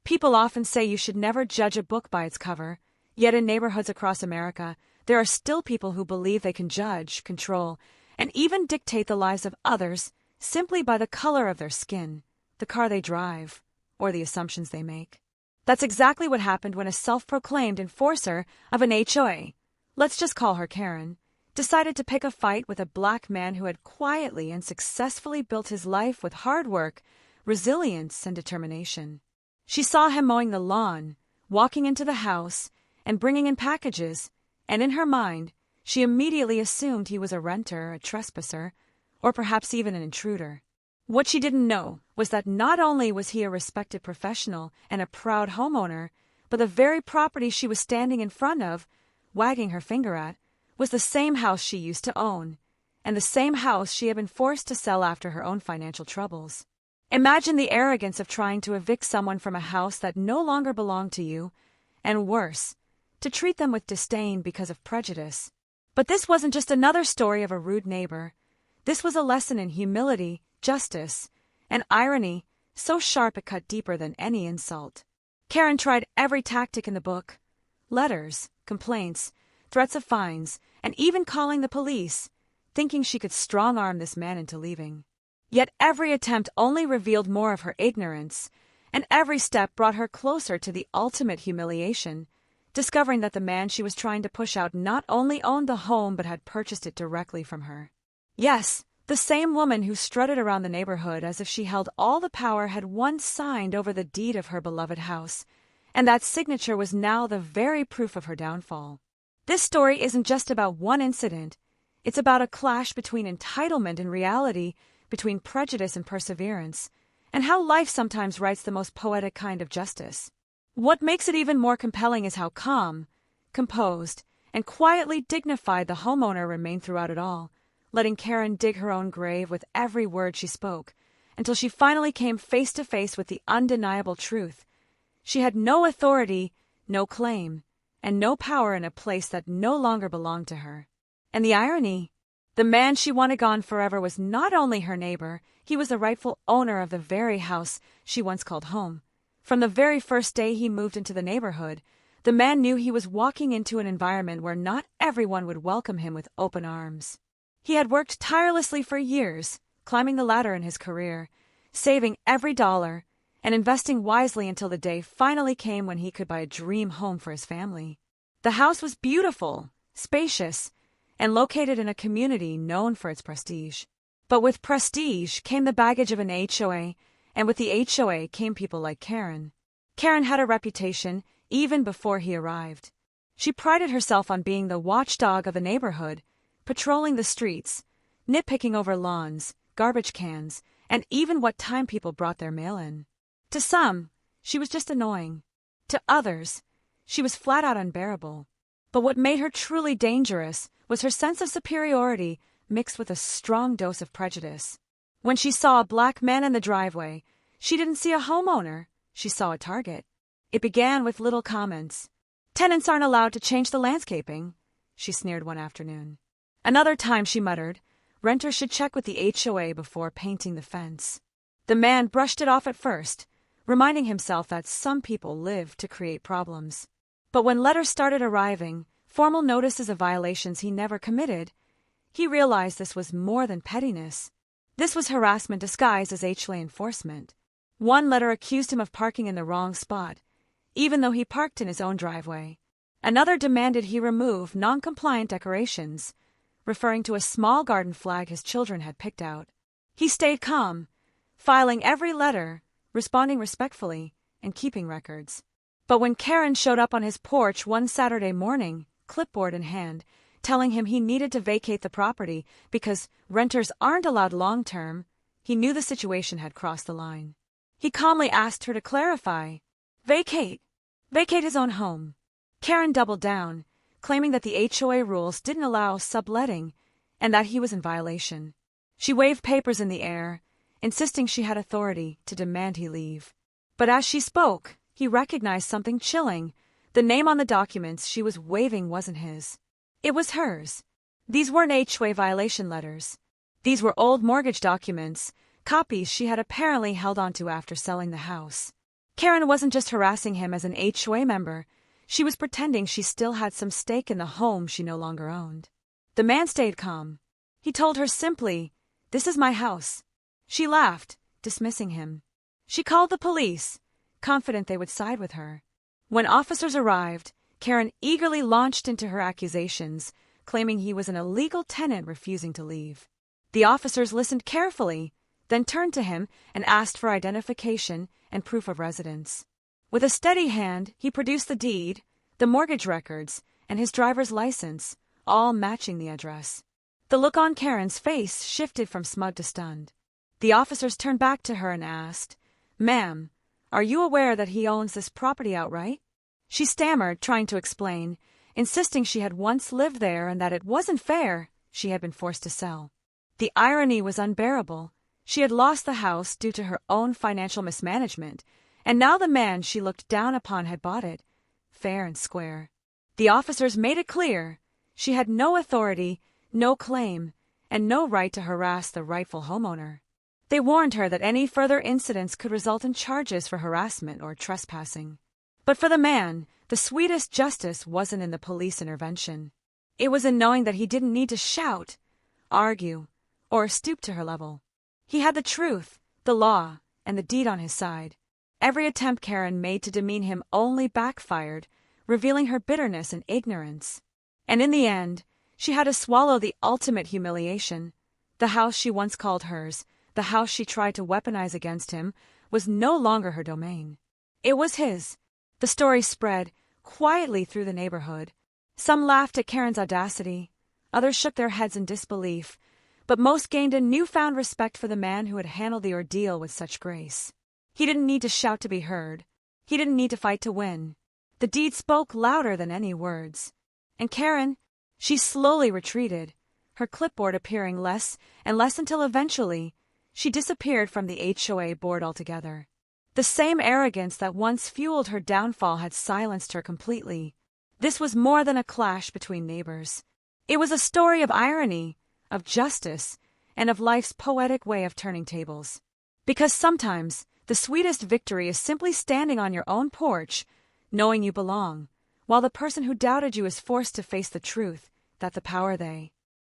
People often say you should never judge a book by its cover, yet in neighborhoods across America, there are still people who believe they can judge, control, and even dictate the lives of others simply by the color of their skin, the car they drive, or the assumptions they make. That's exactly what happened when a self-proclaimed enforcer of an HOA, let's just call her Karen, decided to pick a fight with a black man who had quietly and successfully built his life with hard work, resilience, and determination. She saw him mowing the lawn, walking into the house, and bringing in packages, and in her mind, she immediately assumed he was a renter, a trespasser, or perhaps even an intruder. What she didn't know was that not only was he a respected professional and a proud homeowner, but the very property she was standing in front of, wagging her finger at, was the same house she used to own, and the same house she had been forced to sell after her own financial troubles. Imagine the arrogance of trying to evict someone from a house that no longer belonged to you, and worse, to treat them with disdain because of prejudice. But this wasn't just another story of a rude neighbor. This was a lesson in humility, justice, and irony so sharp it cut deeper than any insult. Karen tried every tactic in the book: letters, complaints, threats of fines, and even calling the police, thinking she could strong-arm this man into leaving. Yet every attempt only revealed more of her ignorance, and every step brought her closer to the ultimate humiliation, discovering that the man she was trying to push out not only owned the home but had purchased it directly from her. Yes, the same woman who strutted around the neighborhood as if she held all the power had once signed over the deed of her beloved house, and that signature was now the very proof of her downfall. This story isn't just about one incident. It's about a clash between entitlement and reality, between prejudice and perseverance, and how life sometimes writes the most poetic kind of justice. What makes it even more compelling is how calm, composed, and quietly dignified the homeowner remained throughout it all, letting Karen dig her own grave with every word she spoke, until she finally came face to face with the undeniable truth. She had no authority, no claim, and no power in a place that no longer belonged to her. And the irony? The man she wanted gone forever was not only her neighbor, he was the rightful owner of the very house she once called home. From the very first day he moved into the neighborhood, the man knew he was walking into an environment where not everyone would welcome him with open arms. He had worked tirelessly for years, climbing the ladder in his career, saving every dollar, and investing wisely until the day finally came when he could buy a dream home for his family. The house was beautiful, spacious, and located in a community known for its prestige. But with prestige came the baggage of an HOA, and with the HOA came people like Karen. Karen had a reputation even before he arrived. She prided herself on being the watchdog of the neighborhood, patrolling the streets, nitpicking over lawns, garbage cans, and even what time people brought their mail in. To some, she was just annoying. To others, she was flat out unbearable. But what made her truly dangerous was her sense of superiority mixed with a strong dose of prejudice. When she saw a black man in the driveway, she didn't see a homeowner, she saw a target. It began with little comments. "Tenants aren't allowed to change the landscaping," she sneered one afternoon. Another time she muttered, "Renters should check with the HOA before painting the fence." The man brushed it off at first, reminding himself that some people live to create problems. But when letters started arriving, formal notices of violations he never committed, he realized this was more than pettiness. This was harassment disguised as HOA enforcement. One letter accused him of parking in the wrong spot, even though he parked in his own driveway. Another demanded he remove non-compliant decorations, referring to a small garden flag his children had picked out. He stayed calm, filing every letter, responding respectfully, and keeping records. But when Karen showed up on his porch one Saturday morning, clipboard in hand, telling him he needed to vacate the property because renters aren't allowed long-term, he knew the situation had crossed the line. He calmly asked her to clarify. Vacate his own home. Karen doubled down, claiming that the HOA rules didn't allow subletting and that he was in violation. She waved papers in the air, insisting she had authority to demand he leave. But as she spoke, he recognized something chilling. The name on the documents she was waving wasn't his. It was hers. These weren't HOA violation letters. These were old mortgage documents, copies she had apparently held onto after selling the house. Karen wasn't just harassing him as an HOA member. She was pretending she still had some stake in the home she no longer owned. The man stayed calm. He told her simply, "This is my house." She laughed, dismissing him. She called the police, confident they would side with her. When officers arrived, Karen eagerly launched into her accusations, claiming he was an illegal tenant refusing to leave. The officers listened carefully, then turned to him and asked for identification and proof of residence. With a steady hand, he produced the deed, the mortgage records, and his driver's license, all matching the address. The look on Karen's face shifted from smug to stunned. The officers turned back to her and asked, "Ma'am, are you aware that he owns this property outright?" She stammered, trying to explain, insisting she had once lived there and that it wasn't fair she had been forced to sell. The irony was unbearable. She had lost the house due to her own financial mismanagement, and now the man she looked down upon had bought it, fair and square. The officers made it clear she had no authority, no claim, and no right to harass the rightful homeowner. They warned her that any further incidents could result in charges for harassment or trespassing. But for the man, the sweetest justice wasn't in the police intervention. It was in knowing that he didn't need to shout, argue, or stoop to her level. He had the truth, the law, and the deed on his side. Every attempt Karen made to demean him only backfired, revealing her bitterness and ignorance. And in the end, she had to swallow the ultimate humiliation. The house she once called hers, the house she tried to weaponize against him, was no longer her domain. It was his. The story spread quietly through the neighborhood. Some laughed at Karen's audacity, others shook their heads in disbelief, but most gained a newfound respect for the man who had handled the ordeal with such grace. He didn't need to shout to be heard. He didn't need to fight to win. The deed spoke louder than any words. And Karen, she slowly retreated, her clipboard appearing less and less until eventually she disappeared from the HOA board altogether. The same arrogance that once fueled her downfall had silenced her completely. This was more than a clash between neighbors. It was a story of irony, of justice, and of life's poetic way of turning tables. Because sometimes the sweetest victory is simply standing on your own porch, knowing you belong, while the person who doubted you is forced to face the truth that the power they